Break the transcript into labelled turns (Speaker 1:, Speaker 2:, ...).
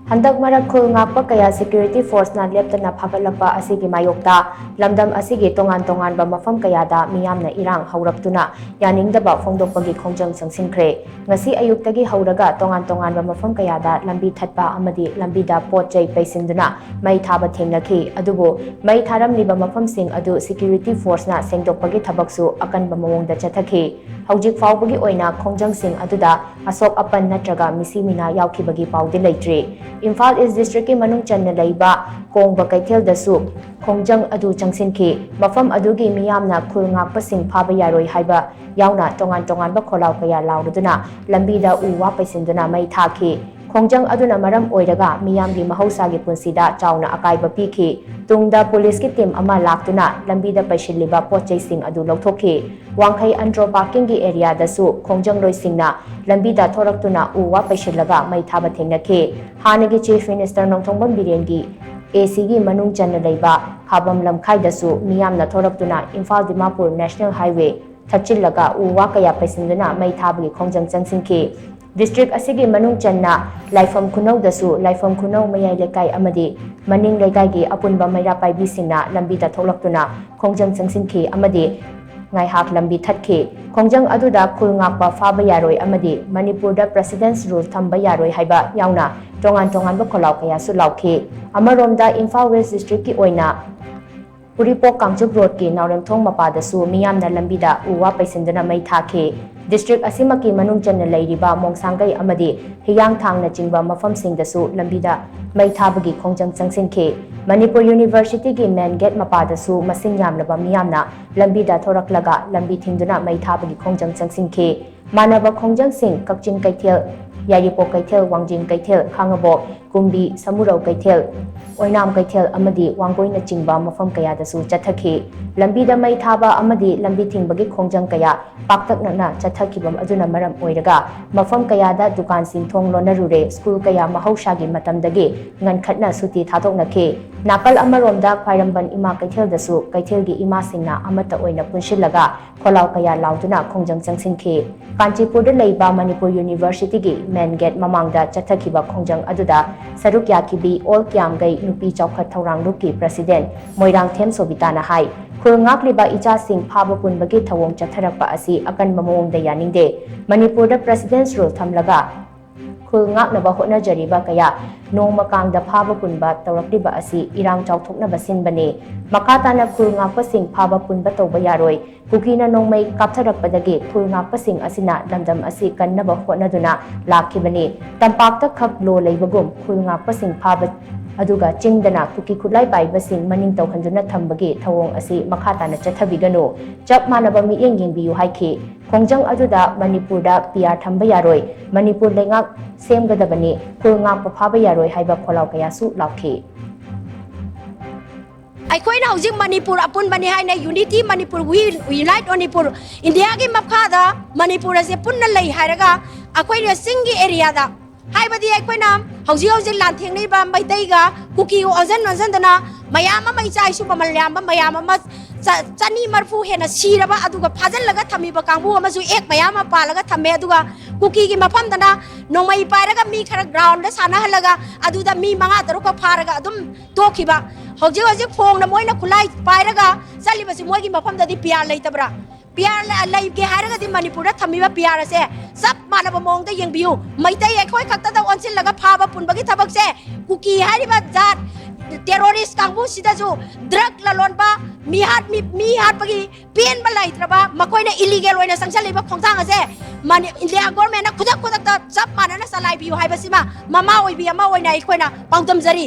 Speaker 1: Handak marak Khul Ngakpa kaya security force na leptana Phagatlakpa asigi Mayokta, lamdam asigi Tongan Tonganba Mapham Kayada meeyam na Irang houraktuna, yaningdaba phongdokpagi khongjang changshinkhre. Ngasi ayuktagi houraga Tongan Tonganba Mapham Kayada lambi thatpa amadi lambida potjai paisinduna mai thaba thengnakhi adubu mai tharamliba mafamsing adu security force na sengdokpagi thabaksu akanba mawongda chathakhi. Hojik faubagi oina khongjang sing aduda asok apan natraga misimina yaukhibagi paudi leitri. Imphal East District ki manung channa leiba kongba kaithel dasu khongjang adu changshinkhre mafam adugi miyamna Khul Ngakpa sing phaba yaroi haiba yauna tongan tonganba kholau kaya lauduna lambida uwa paisinduna mai thakhi. Khongjang aduna maram oiraga miyamgi mahausagi punsida chauna akaiba pikhi tungda police ki team ama laktuna lambida paishiliba potjai sing adu lauthokhi wangkhai andro parking gi area dasu khongjang loi singna lambida thoraktuna uwa paishilaga mai thaba thengnakhi hanagi chief minister nongthongbam birengi asigi manung channa leiba khabam lamkhai dasu miyamna thoraktuna Imphal Dimapur national highway thachillaga uwa kaya paisinduna mai thabagi khongjang changshinkhre District asigi manung channa laifam khunau dasu laifam khunau mayai lekai amadi maning lekai gi apunba maira paibi singna lambi da tholaktuna khongjang changshinkhre amadi ngai hak lambi thatkhe khongjang aduda Khul Ngakpa phaba yaroi amadi Manipur da president's rule thamba yaroi haiba yauna tongan tonganba kholau kaya su laukhe amaromda Imphal West District ki oina Puripok Kangchup Road ki Nauremthong mapa dasu miyamna lambida uwa paisinduna mai thakhe District asimaki manung channa leiriba mongsangai amadi hiyang thangna chingba mafamsing dasu lambida mai thabagi khongjang changshinkhre Manipur University ki main gate mapa dasu masing yamlaba miyamna lambida thoraklaga lambi thingduna mai thabagi khongjang changshinkhre manaba khongjang sing kakching kaithel Yaripok kaithel wangjing kaithel khangabo kumbi samurau kaithel oinam kaithel amadi wanggoina chingba mafam kaya dasu chathakhi lambida mai thaba amadi lambi thingbagi khongjang kaya paktakna chathakibam aduna maram oiraga mafam kaya da dukan sing thong lonarure school kaya mahausagi matamdagi ngankhatna suti thadoknakhe nakal amaromda khwairamban ima kaithel dasu kaithelgi ima singna amata oina punshilaga kholau kaya lauduna khongjang changshinkhre Kanchipurda leiba Manipur University gi main gate mamangda chathakhiba khongjang aduda saruk yakibi all kyamgai nupi chawkhat thorang luki president moirang them sobitana hai Khul Ngakliba icha sing phaba punbagi thawong chatharakpa asi akan mamawongda yaningde Manipurda president's rule thamlaga Khul Ngaknaba hotnajariba kaya nongma kangda phaba punba tawrakliba asi Irang chawthoknaba sinbani makatana Khul Ngakpa sing phaba punba tawba yaroi kukina nongmai kaptharakpadagi Khul Ngakpa sing asina lamdam asi kannaba hotnaduna lakhibani tampakta khak lo leibagum Khul Ngakpa sing phaba aduga chingdana kuki khulai paiba sing maning tawkhanduna thambagi thawong asi makhatana chathabigano chap manaba mi yengbiyu haikhi khongjang aduda Manipurda PR thamba yaroi Manipur lengak semgadabani Khul Ngakpa phaba yaroi haiba kholau kaya su lakhi
Speaker 2: Aikoina hojik Manipur apun bani haina unity Manipur we unite Manipur India gi makhada Manipur ase punna lei hairaga akoina singi area da haibadi aikoina hojik lantheng nei ba maitaiga kuki ojan dana mayama mai chai su pamalyamba mayama ma chani marfu hena siraba aduga phajallaga thamiba kangbu amasu ek mayama palaga thamme aduga kuki gi mafam dana nongmai pairaga mi khara ground da sana halaga aduda mi manga taruka pharaga adum tokhiba hojik phong na moina khulai pairaga salibasi moigi mafam dadi piar leitabra piar lai ke haraga di Manipur da thamiba piar ase sab manaba mongda yengbiu maitai ekhoi khakta da onsil laga phaba punbagi thabak se kuki hariba jat terrorist kangbu sida jo drug lalonba mi hat bagi pen balai traba makoina illegal oina sangsal leba khongtang ase mani India government na khudak ta sab manana salai biu haibasima mama oibi ama oina ikoina pangdam jari